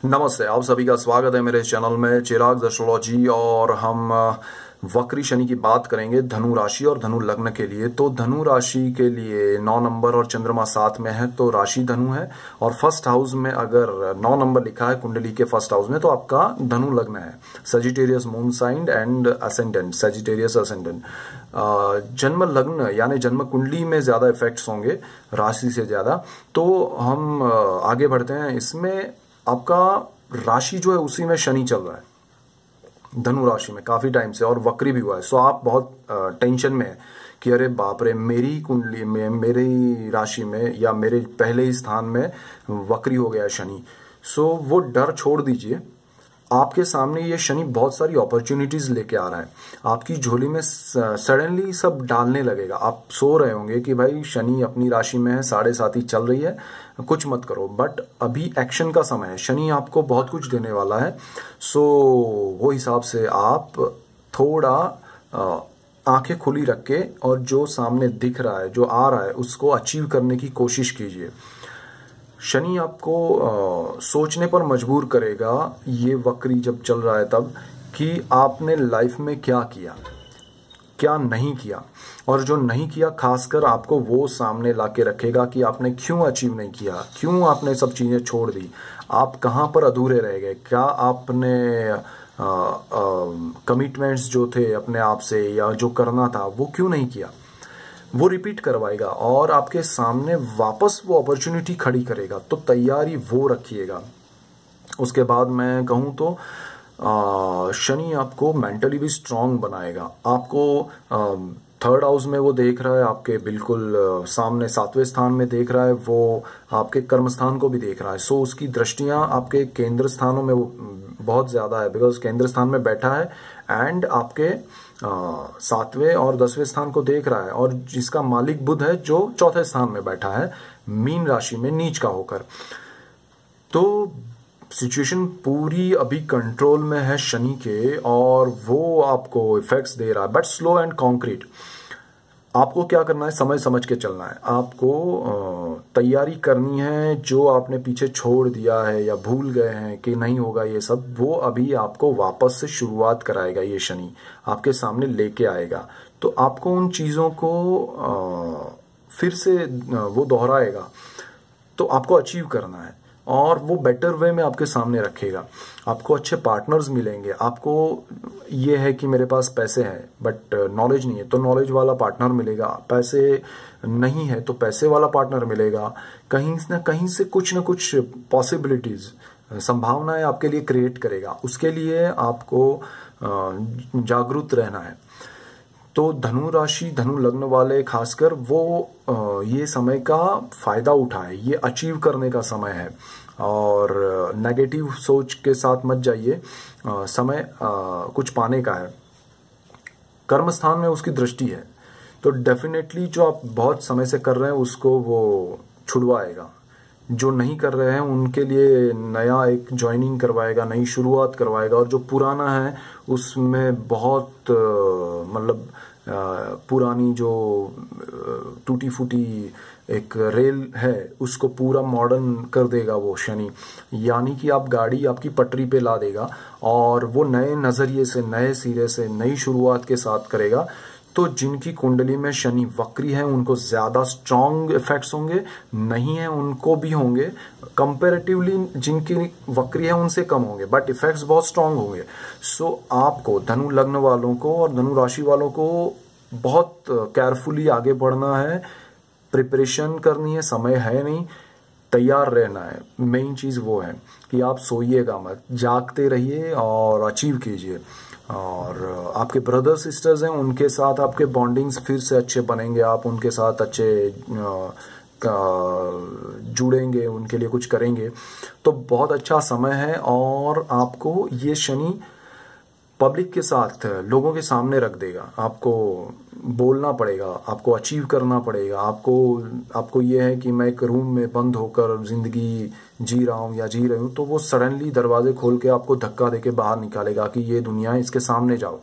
नमस्ते, आप सभी का स्वागत है मेरे चैनल में चिराग एस्ट्रोलॉजी। और हम वक्री शनि की बात करेंगे धनु राशि और धनु लग्न के लिए। तो धनु राशि के लिए 9 नंबर और चंद्रमा 7 में है, तो राशि धनु है। और फर्स्ट हाउस में अगर 9 नंबर लिखा है कुंडली के फर्स्ट हाउस में, तो आपका धनु लग्न है। Sagittarius moon sign and ascendant, Sagittarius ascendant. जन्म लग्न यानी जन्म कुंडली में ज्यादा इफेक्ट्स होंगे राशि से ज्यादा। तो हम आगे बढ़ते हैं। इसमें आपका राशि जो है उसी में शनि चल रहा है धनु राशि में काफी टाइम से, और वक्री भी हुआ है। सो आप बहुत टेंशन में है कि अरे बाप रे, मेरी कुंडली में, मेरी राशि में या मेरे पहले ही स्थान में वक्री हो गया शनि। सो वो डर छोड़ दीजिए। आपके सामने ये शनि बहुत सारी अपॉर्चुनिटीज लेके आ रहा है। आपकी झोली में सडनली सब डालने लगेगा। आप सो रहे होंगे कि भाई शनि अपनी राशि में है, 7.5 चल रही है, कुछ मत करो, बट अभी एक्शन का समय है। शनि आपको बहुत कुछ देने वाला है। सो वो हिसाब से आप थोड़ा आंखें खुली रख के और जो सामने दिख रहा है, जो आ रहा है, उसको अचीव करने की कोशिश कीजिए। शनि आपको सोचने पर मजबूर करेगा, ये वक्री जब चल रहा है तब, कि आपने लाइफ में क्या किया, क्या नहीं किया। और जो नहीं किया खासकर आपको वो सामने लाके रखेगा कि आपने क्यों अचीव नहीं किया, क्यों आपने सब चीजें छोड़ दी, आप कहाँ पर अधूरे रह गए, क्या आपने कमिटमेंट्स जो थे अपने आप से या जो करना था वो क्यों नहीं किया। वो रिपीट करवाएगा और आपके सामने वापस वो अपॉर्चुनिटी खड़ी करेगा। तो तैयारी वो रखिएगा। उसके बाद मैं कहूं तो शनि आपको मेंटली भी स्ट्रांग बनाएगा। आपको थर्ड हाउस में वो देख रहा है, आपके बिल्कुल सामने 7वें स्थान में देख रहा है, वो आपके कर्म स्थान को भी देख रहा है। सो उसकी दृष्टियां आपके केंद्र स्थानों में बहुत ज्यादा है, बिकॉज केंद्र स्थान में बैठा है एंड आपके 7वें और 10वें स्थान को देख रहा है। और जिसका मालिक बुध है जो 4थे स्थान में बैठा है मीन राशि में नीच का होकर। तो सिचुएशन पूरी अभी कंट्रोल में है शनि के, और वो आपको इफेक्ट्स दे रहा है, बट स्लो एंड कॉन्क्रीट। आपको क्या करना है, समय समझ के चलना है। आपको तैयारी करनी है। जो आपने पीछे छोड़ दिया है या भूल गए हैं कि नहीं होगा ये सब, वो अभी आपको वापस से शुरुआत कराएगा। ये शनि आपके सामने लेके आएगा। तो आपको उन चीजों को फिर से वो दोहराएगा। तो आपको अचीव करना है और वो बेटर वे में आपके सामने रखेगा। आपको अच्छे पार्टनर्स मिलेंगे। आपको ये है कि मेरे पास पैसे हैं बट नॉलेज नहीं है, तो नॉलेज वाला पार्टनर मिलेगा। पैसे नहीं है तो पैसे वाला पार्टनर मिलेगा। कहीं ना कहीं से कुछ ना कुछ पॉसिबिलिटीज, संभावनाएं आपके लिए क्रिएट करेगा। उसके लिए आपको जागरूक रहना है। तो धनु राशि, धनु लग्न वाले खासकर वो ये समय का फायदा उठाए। ये अचीव करने का समय है और नेगेटिव सोच के साथ मत जाइए। समय कुछ पाने का है। कर्म स्थान में उसकी दृष्टि है, तो डेफिनेटली जो आप बहुत समय से कर रहे हैं उसको वो छुड़वाएगा। जो नहीं कर रहे हैं उनके लिए नया एक ज्वाइनिंग करवाएगा, नई शुरुआत करवाएगा। और जो पुराना है उसमें बहुत मतलब पुरानी जो टूटी फूटी एक रेल है उसको पूरा मॉडर्न कर देगा वो शनि। यानी कि आप गाड़ी आपकी पटरी पे ला देगा और वो नए नजरिए से, नए सिरे से, नई शुरुआत के साथ करेगा। तो जिनकी कुंडली में शनि वक्री है उनको ज्यादा स्ट्रांग इफेक्ट्स होंगे, नहीं है उनको भी होंगे। कंपैरेटिवली जिनकी वक्री है उनसे कम होंगे, बट इफेक्ट्स बहुत स्ट्रांग होंगे। सो आपको धनु लग्न वालों को और धनु राशि वालों को बहुत केयरफुली आगे बढ़ना है। प्रिपरेशन करनी है, समय है नहीं, तैयार रहना है। मेन चीज वो है कि आप सोइएगा मत, जागते रहिए और अचीव कीजिए। और आपके ब्रदर सिस्टर्स हैं, उनके साथ आपके बॉन्डिंग्स फिर से अच्छे बनेंगे। आप उनके साथ अच्छे जुड़ेंगे, उनके लिए कुछ करेंगे। तो बहुत अच्छा समय है। और आपको ये शनि पब्लिक के साथ, लोगों के सामने रख देगा। आपको बोलना पड़ेगा, आपको अचीव करना पड़ेगा। आपको ये है कि मैं एक रूम में बंद होकर जिंदगी जी रहा हूं या जी रही हूं, तो वो सडनली दरवाजे खोल के आपको धक्का देके बाहर निकालेगा कि ये दुनिया है, इसके सामने जाओ।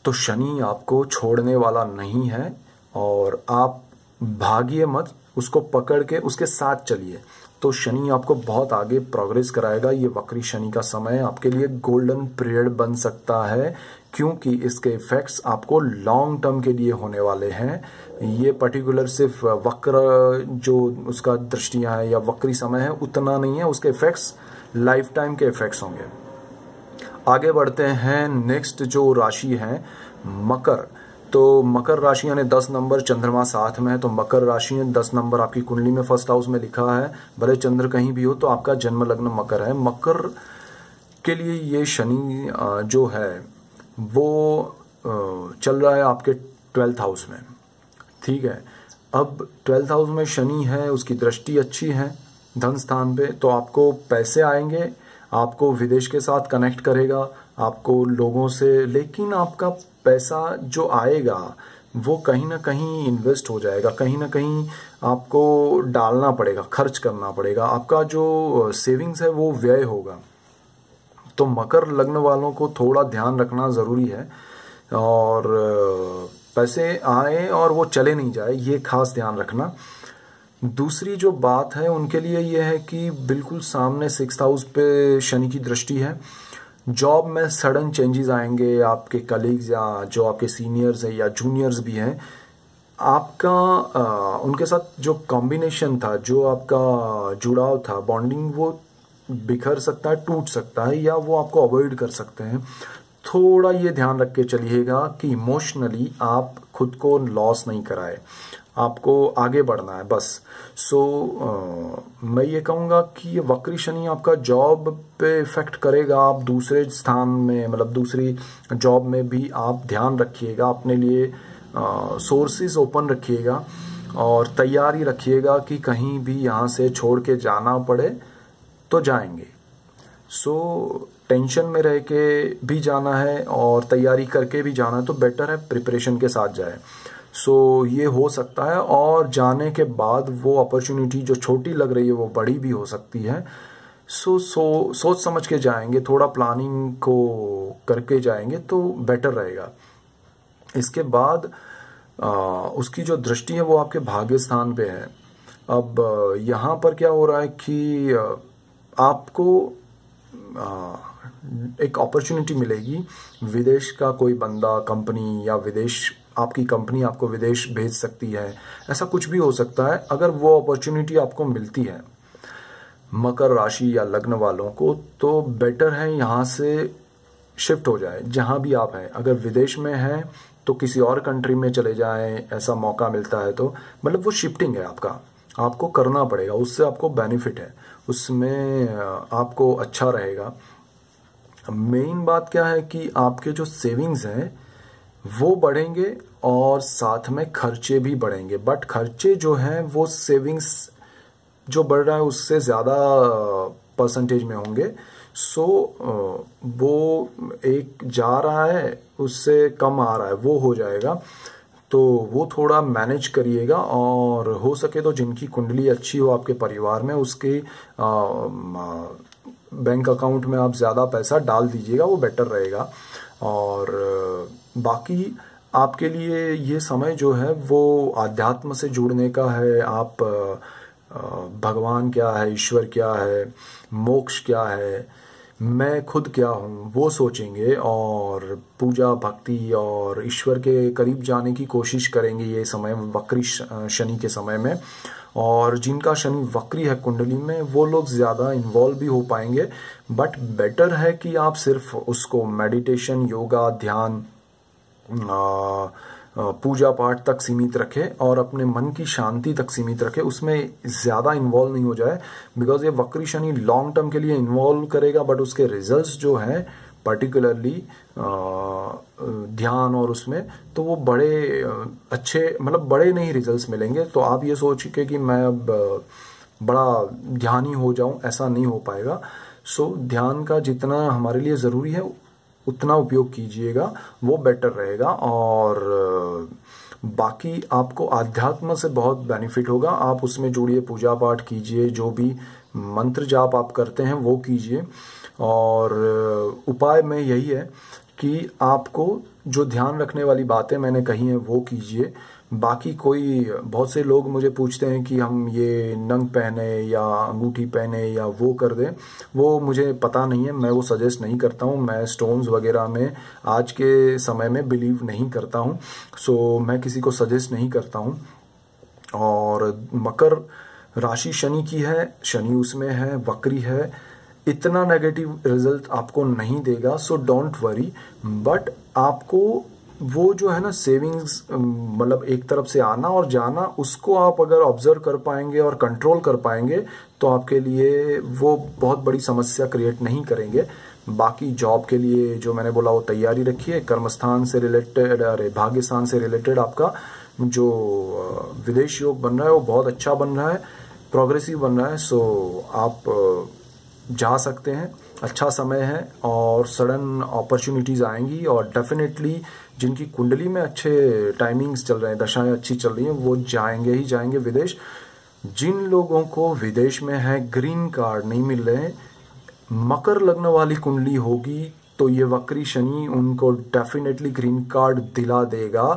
तो शनि आपको छोड़ने वाला नहीं है और आप भागिए मत, उसको पकड़ के उसके साथ चलिए। तो शनि आपको बहुत आगे प्रोग्रेस कराएगा। ये वक्री शनि का समय आपके लिए गोल्डन पीरियड बन सकता है, क्योंकि इसके इफेक्ट्स आपको लॉन्ग टर्म के लिए होने वाले हैं। ये पर्टिकुलर सिर्फ वक्र जो उसका दृष्टियां है या वक्री समय है उतना नहीं है, उसके इफेक्ट्स लाइफ टाइम के इफेक्ट्स होंगे। आगे बढ़ते हैं, नेक्स्ट जो राशि है मकर। तो मकर राशि यानी 10 नंबर, चंद्रमा साथ में है, तो मकर राशि है 10 नंबर आपकी कुंडली में फर्स्ट हाउस में लिखा है, भले चंद्र कहीं भी हो तो आपका जन्म लग्न मकर है। मकर के लिए ये शनि जो है वो चल रहा है आपके 12th हाउस में, ठीक है। अब 12th हाउस में शनि है, उसकी दृष्टि अच्छी है धन स्थान पे, तो आपको पैसे आएंगे, आपको विदेश के साथ कनेक्ट करेगा, आपको लोगों से, लेकिन आपका पैसा जो आएगा वो कहीं ना कहीं इन्वेस्ट हो जाएगा, कहीं ना कहीं आपको डालना पड़ेगा, खर्च करना पड़ेगा, आपका जो सेविंग्स है वो व्यय होगा। तो मकर लग्न वालों को थोड़ा ध्यान रखना जरूरी है, और पैसे आए और वो चले नहीं जाए, ये खास ध्यान रखना। दूसरी जो बात है उनके लिए ये है कि बिल्कुल सामने 6th हाउस पे शनि की दृष्टि है, जॉब में सडन चेंजेस आएंगे, आपके कलीग्स या जो आपके सीनियर्स हैं या जूनियर्स भी हैं, आपका उनके साथ जो कॉम्बिनेशन था, जो आपका जुड़ाव था, बॉन्डिंग, वो बिखर सकता है, टूट सकता है, या वो आपको अवॉइड कर सकते हैं। थोड़ा ये ध्यान रख के चलिएगा कि इमोशनली आप खुद को लॉस नहीं कराए, आपको आगे बढ़ना है बस। मैं ये कहूँगा कि ये वक्री शनि आपका जॉब पे इफेक्ट करेगा। आप दूसरे स्थान में, मतलब दूसरी जॉब में भी आप ध्यान रखिएगा, अपने लिए सोर्सेज ओपन रखिएगा और तैयारी रखिएगा कि कहीं भी यहाँ से छोड़ के जाना पड़े तो जाएंगे। टेंशन में रह के भी जाना है और तैयारी करके भी जाना है, तो बेटर है प्रिपरेशन के साथ जाए। ये हो सकता है, और जाने के बाद वो अपॉर्चुनिटी जो छोटी लग रही है वो बड़ी भी हो सकती है। सोच समझ के जाएंगे, थोड़ा प्लानिंग को करके जाएंगे तो बेटर रहेगा। इसके बाद उसकी जो दृष्टि है वो आपके भाग्य स्थान पे है। अब यहाँ पर क्या हो रहा है कि आपको एक अपॉर्चुनिटी मिलेगी, विदेश का कोई बंदा, कंपनी, या विदेश, आपकी कंपनी आपको विदेश भेज सकती है, ऐसा कुछ भी हो सकता है। अगर वो अपॉर्चुनिटी आपको मिलती है मकर राशि या लग्न वालों को, तो बेटर है यहाँ से शिफ्ट हो जाए जहां भी आप हैं। अगर विदेश में हैं तो किसी और कंट्री में चले जाएं, ऐसा मौका मिलता है तो, मतलब वो शिफ्टिंग है आपका, आपको करना पड़ेगा, उससे आपको बेनिफिट है, उसमें आपको अच्छा रहेगा। मेन बात क्या है कि आपके जो सेविंग्स हैं वो बढ़ेंगे और साथ में खर्चे भी बढ़ेंगे, बट खर्चे जो हैं वो सेविंग्स जो बढ़ रहा है उससे ज़्यादा परसेंटेज में होंगे। वो एक जा रहा है उससे कम आ रहा है, वो हो जाएगा, तो वो थोड़ा मैनेज करिएगा। और हो सके तो जिनकी कुंडली अच्छी हो आपके परिवार में, उसके बैंक अकाउंट में आप ज़्यादा पैसा डाल दीजिएगा, वो बेटर रहेगा। और बाकी आपके लिए ये समय जो है वो आध्यात्म से जुड़ने का है। आप भगवान क्या है, ईश्वर क्या है, मोक्ष क्या है, मैं खुद क्या हूँ, वो सोचेंगे और पूजा भक्ति और ईश्वर के करीब जाने की कोशिश करेंगे ये समय, वक्री शनि के समय में। और जिनका शनि वक्री है कुंडली में, वो लोग ज़्यादा इन्वॉल्व भी हो पाएंगे, बट बेटर है कि आप सिर्फ उसको मेडिटेशन, योगा, ध्यान, पूजा पाठ तक सीमित रखें और अपने मन की शांति तक सीमित रखें, उसमें ज़्यादा इन्वॉल्व नहीं हो जाए। बिकॉज ये वक्री शनि लॉन्ग टर्म के लिए इन्वॉल्व करेगा, बट उसके रिजल्ट्स जो हैं पर्टिकुलरली ध्यान और उसमें, तो वो बड़े अच्छे, मतलब बड़े नहीं रिजल्ट्स मिलेंगे। तो आप ये सोच के कि मैं अब बड़ा ध्यानी हो जाऊं, ऐसा नहीं हो पाएगा। ध्यान का जितना हमारे लिए ज़रूरी है उतना उपयोग कीजिएगा, वो बेटर रहेगा। और बाकी आपको आध्यात्म से बहुत बेनिफिट होगा, आप उसमें जुड़िए, पूजा पाठ कीजिए, जो भी मंत्र जाप आप करते हैं वो कीजिए। और उपाय में यही है कि आपको जो ध्यान रखने वाली बातें मैंने कही हैं वो कीजिए। बाकी कोई बहुत से लोग मुझे पूछते हैं कि हम ये नंग पहने या अंगूठी पहने या वो कर दें, वो मुझे पता नहीं है, मैं वो सजेस्ट नहीं करता हूँ। मैं स्टोन्स वगैरह में आज के समय में बिलीव नहीं करता हूँ, सो मैं किसी को सजेस्ट नहीं करता हूँ। और मकर राशि शनि की है, शनि उसमें है, वक्री है, इतना नेगेटिव रिजल्ट आपको नहीं देगा, सो डोंट वरी। बट आपको वो जो है ना सेविंग्स, मतलब एक तरफ से आना और जाना, उसको आप अगर ऑब्जर्व कर पाएंगे और कंट्रोल कर पाएंगे तो आपके लिए वो बहुत बड़ी समस्या क्रिएट नहीं करेंगे। बाकी जॉब के लिए जो मैंने बोला वो तैयारी रखिए। कर्मस्थान से रिलेटेड, अरे भाग्यस्थान से रिलेटेड आपका जो विदेश योग बन रहा है वो बहुत अच्छा बन रहा है, प्रोग्रेसिव बन रहा है। सो आप जा सकते हैं, अच्छा समय है और सडन अपॉर्चुनिटीज आएंगी। और डेफिनेटली जिनकी कुंडली में अच्छे टाइमिंग्स चल रहे हैं, दशाएं अच्छी चल रही हैं, वो जाएंगे ही जाएंगे विदेश। जिन लोगों को विदेश में है ग्रीन कार्ड नहीं मिल रहे, मकर लग्न वाली कुंडली होगी तो ये वक्री शनि उनको डेफिनेटली ग्रीन कार्ड दिला देगा।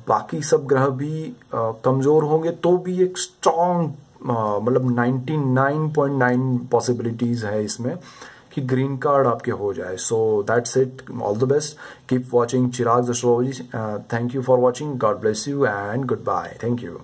बाकी सब ग्रह भी कमजोर होंगे तो भी एक स्ट्रॉन्ग, मतलब 99.9 पॉसिबिलिटीज है इसमें कि ग्रीन कार्ड आपके हो जाए। So that's it, all the best, keep watching Chirag astrology. Thank you for watching, God bless you and goodbye, thank you.